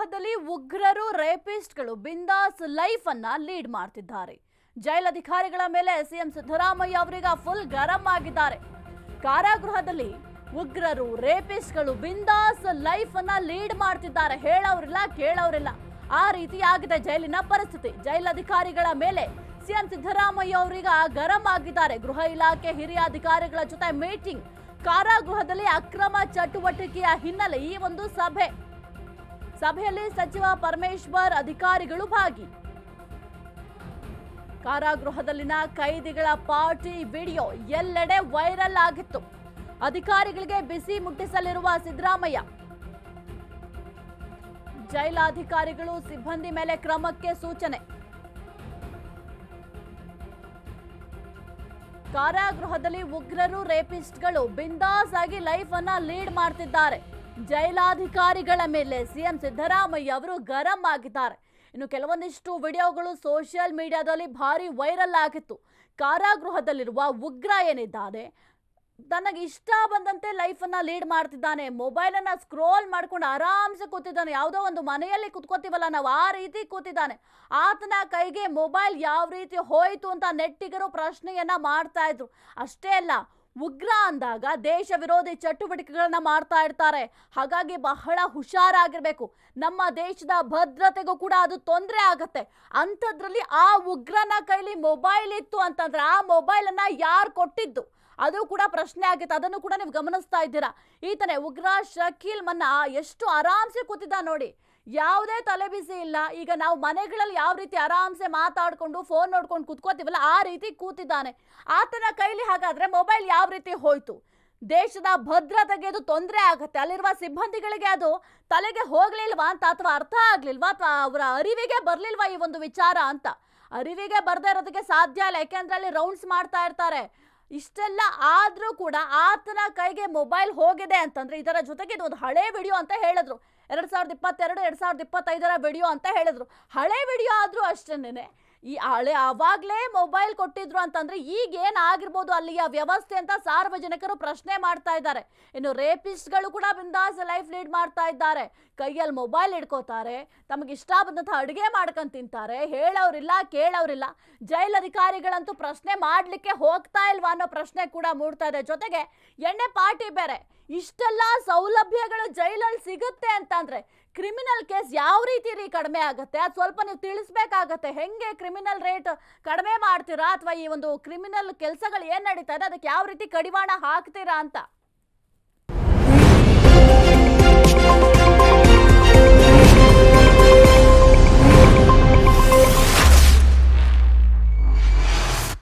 ಕಾರಾಗೃಹದಲ್ಲಿ ಉಗ್ರರು ರೇಪಿಸ್ಟ್ಗಳು ಬಿಂದಾಸ್ ಲೈಫ್ ಅನ್ನ ಲೀಡ್ ಮಾಡ್ತಿದ್ದಾರೆ. ಜೈಲಧಿಕಾರಿಗಳ ಮೇಲೆ ಸಿಎಂ ಸಿದ್ದರಾಮಯ್ಯ ಅವರೀಗ ಫುಲ್ ಗರಂ ಆಗಿದ್ದಾರೆ. ಕಾರಾಗೃಹದಲ್ಲಿ ಉಗ್ರರು ರೇಪಿಸ್ಟ್ಗಳು ಬಿಂದಾಸ್ ಲೈಫ್ ಅನ್ನ ಲೀಡ್ ಮಾಡ್ತಿದ್ದಾರೆ. ಹೇಳೋರಿಲ್ಲ ಕೇಳೋರಿಲ್ಲ, ಆ ರೀತಿ ಆಗಿದೆ ಜೈಲಿನ ಪರಿಸ್ಥಿತಿ. ಜೈಲಧಿಕಾರಿಗಳ ಮೇಲೆ ಸಿಎಂ ಸಿದ್ದರಾಮಯ್ಯ ಅವರೀಗ ಗರಂ ಆಗಿದ್ದಾರೆ. ಗೃಹ ಇಲಾಖೆ ಹಿರಿಯ ಅಧಿಕಾರಿಗಳ ಜೊತೆ ಮೀಟಿಂಗ್. ಕಾರಾಗೃಹದಲ್ಲಿ ಅಕ್ರಮ ಚಟುವಟಿಕೆಯ ಹಿನ್ನೆಲೆ ಈ ಒಂದು ಸಭೆಯಲ್ಲಿ ಸಚಿವ ಪರಮೇಶ್ವರ್ ಅಧಿಕಾರಿಗಳು ಭಾಗಿ. ಕಾರಾಗೃಹದಲ್ಲಿನ ಕೈದಿಗಳ ಪಾರ್ಟಿ ವಿಡಿಯೋ ಎಲ್ಲೆಡೆ ವೈರಲ್ ಆಗಿತ್ತು. ಅಧಿಕಾರಿಗಳಿಗೆ ಬಿಸಿ ಮುಟ್ಟಿಸಲಿರುವ ಸಿದ್ದರಾಮಯ್ಯ. ಜೈಲಾಧಿಕಾರಿಗಳು ಸಿಬ್ಬಂದಿ ಮೇಲೆ ಕ್ರಮಕ್ಕೆ ಸೂಚನೆ. ಕಾರಾಗೃಹದಲ್ಲಿ ಉಗ್ರರು ರೇಪಿಸ್ಟ್ಗಳು ಬಿಂದಾಸ್ ಆಗಿ ಲೈಫ್ ಅನ್ನ ಲೀಡ್ ಮಾಡ್ತಿದ್ದಾರೆ. ಜೈಲಾಧಿಕಾರಿಗಳ ಮೇಲೆ ಸಿಎಂ ಸಿದ್ದರಾಮಯ್ಯ ಅವರು ಗರಂ ಆಗಿದ್ದಾರೆ. ಇನ್ನು ಕೆಲವೊಂದಿಷ್ಟು ವಿಡಿಯೋಗಳು ಸೋಷಿಯಲ್ ಮೀಡಿಯಾದಲ್ಲಿ ಭಾರಿ ವೈರಲ್ ಆಗಿತ್ತು. ಕಾರಾಗೃಹದಲ್ಲಿರುವ ಉಗ್ರ ಏನಿದ್ದಾನೆ, ತನಗೆ ಇಷ್ಟ ಬಂದಂತೆ ಲೈಫ್ ಅನ್ನ ಲೀಡ್ ಮಾಡ್ತಿದ್ದಾನೆ. ಮೊಬೈಲ್ ಅನ್ನ ಸ್ಕ್ರೋಲ್ ಮಾಡ್ಕೊಂಡು ಆರಾಮ್ಸೆ ಕೂತಿದ್ದಾನೆ. ಯಾವುದೋ ಒಂದು ಮನೆಯಲ್ಲಿ ಕುತ್ಕೋತೀವಲ್ಲ ನಾವು, ಆ ರೀತಿ ಕೂತಿದ್ದಾನೆ. ಆತನ ಕೈಗೆ ಮೊಬೈಲ್ ಯಾವ ರೀತಿ ಹೋಯ್ತು ಅಂತ ನೆಟ್ಟಿಗರು ಪ್ರಶ್ನೆಯನ್ನ ಮಾಡ್ತಾ ಇದ್ರು. ಅಷ್ಟೇ ಅಲ್ಲ, ಉಗ್ರ ಅಂದಾಗ ದೇಶ ವಿರೋಧಿ ಚಟುವಟಿಕೆಗಳನ್ನ ಮಾಡ್ತಾ ಇರ್ತಾರೆ. ಹಾಗಾಗಿ ಬಹಳ ಹುಷಾರಾಗಿರ್ಬೇಕು. ನಮ್ಮ ದೇಶದ ಭದ್ರತೆಗೂ ಕೂಡ ಅದು ತೊಂದರೆ ಆಗತ್ತೆ. ಅಂಥದ್ರಲ್ಲಿ ಆ ಉಗ್ರನ ಕೈಲಿ ಮೊಬೈಲ್ ಇತ್ತು ಅಂತಂದ್ರೆ ಆ ಮೊಬೈಲ್ ಅನ್ನ ಯಾರು ಕೊಟ್ಟಿದ್ದು ಅದು ಕೂಡ ಪ್ರಶ್ನೆ ಆಗಿತ್ತು. ಅದನ್ನು ಕೂಡ ನೀವು ಗಮನಿಸ್ತಾ ಇದ್ದೀರಾ. ಈತನೇ ಉಗ್ರ ಶಕೀಲ್ ಮನ್ನ ಎಷ್ಟು ಆರಾಮ್ಸೆ ಕೂತಿದ್ದ ನೋಡಿ, ಯಾವುದೇ ತಲೆಬಿಸಿ ಇಲ್ಲ. ಈಗ ನಾವು ಮನೆಗಳಲ್ಲಿ ಯಾವ ರೀತಿ ಆರಾಮ್ಸೆ ಮಾತಾಡ್ಕೊಂಡು ಫೋನ್ ನೋಡ್ಕೊಂಡು ಕೂತ್ಕೋತೀವಲ್ಲ, ಆ ರೀತಿ ಕೂತಿದ್ದಾನೆ. ಆತನ ಕೈಲಿ ಹಾಗಾದ್ರೆ ಮೊಬೈಲ್ ಯಾವ ರೀತಿ ಹೋಯ್ತು? ದೇಶದ ಭದ್ರತೆಗೆ ಅದು ತೊಂದರೆ ಆಗತ್ತೆ. ಅಲ್ಲಿರುವ ಸಿಬ್ಬಂದಿಗಳಿಗೆ ಅದು ತಲೆಗೆ ಹೋಗ್ಲಿಲ್ವಾ ಅಂತ, ಅಥವಾ ಅರ್ಥ ಆಗ್ಲಿಲ್ವಾ, ಅಥವಾ ಅವರ ಅರಿವಿಗೆ ಬರ್ಲಿಲ್ವಾ ಈ ಒಂದು ವಿಚಾರ ಅಂತ? ಅರಿವಿಗೆ ಬರ್ದೇ ಇರೋದಕ್ಕೆ ಸಾಧ್ಯ ಇಲ್ಲ, ಯಾಕೆಂದ್ರೆ ಅಲ್ಲಿ ರೌಂಡ್ಸ್ ಮಾಡ್ತಾ ಇರ್ತಾರೆ. ಇಷ್ಟೆಲ್ಲ ಆದ್ರೂ ಕೂಡ ಆತನ ಕೈಗೆ ಮೊಬೈಲ್ ಹೋಗಿದೆ ಅಂತಂದ್ರೆ ಇದರ ಜೊತೆಗೆ ಇದು ಒಂದು ಹಳೆ ವಿಡಿಯೋ ಅಂತ ಹೇಳಿದ್ರು. 2022 2025 ವಿಡಿಯೋ ಅಂತ ಹೇಳಿದ್ರು. ಹಳೆ ವಿಡಿಯೋ ಆದ್ರೂ ಅಷ್ಟೇನೆ, ಈ ಆವಾಗ್ಲೇ ಮೊಬೈಲ್ ಕೊಟ್ಟಿದ್ರು ಅಂತಂದ್ರೆ ಈಗ ಏನಾಗಿರ್ಬೋದು ಅಲ್ಲಿಯ ವ್ಯವಸ್ಥೆ ಅಂತ ಸಾರ್ವಜನಿಕರು ಪ್ರಶ್ನೆ ಮಾಡ್ತಾ ಇದ್ದಾರೆ. ಇನ್ನು ರೇಪಿಸ್ಟ್ಗಳು ಕೂಡ ಬಿಂದಾಸ್ ಲೈಫ್ ಲೀಡ್ ಮಾಡ್ತಾ ಇದ್ದಾರೆ. ಕೈಯಲ್ಲಿ ಮೊಬೈಲ್ ಇಟ್ಕೋತಾರೆ, ತಮಗೆ ಇಷ್ಟ ಬಂದಂತ ಅಡುಗೆ ಮಾಡ್ಕೊಂಡು ತಿಂತಾರೆ. ಹೇಳೋರಿಲ್ಲ ಕೇಳೋರಿಲ್ಲ. ಜೈಲಧಿಕಾರಿಗಳಂತೂ ಪ್ರಶ್ನೆ ಮಾಡ್ಲಿಕ್ಕೆ ಹೋಗ್ತಾ ಇಲ್ವಾ ಅನ್ನೋ ಪ್ರಶ್ನೆ ಕೂಡ ಮೂಡ್ತಾ ಇದೆ. ಜೊತೆಗೆ ಎಣ್ಣೆ ಪಾರ್ಟಿ ಬೇರೆ. ಇಷ್ಟೆಲ್ಲ ಸೌಲಭ್ಯಗಳು ಜೈಲಲ್ಲಿ ಸಿಗುತ್ತೆ ಅಂತಂದ್ರೆ ಕ್ರಿಮಿನಲ್ ಕೇಸ್ ಯಾವ ರೀತಿ ಕಡಿಮೆ ಆಗುತ್ತೆ? ಅದು ಸ್ವಲ್ಪ ನೀವು ತಿಳಿಸ್ಬೇಕಾಗತ್ತೆ. ಹೆಂಗೆ ಕ್ರಿಮಿನಲ್ ರೇಟ್ ಕಡಿಮೆ ಮಾಡ್ತೀರಾ, ಅಥವಾ ಈ ಒಂದು ಕ್ರಿಮಿನಲ್ ಕೆಲಸಗಳು ಏನ್ ನಡೀತಾ ಇದೆ ಅದಕ್ಕೆ ಯಾವ ರೀತಿ ಕಡಿವಾಣ ಹಾಕ್ತೀರಾ ಅಂತ.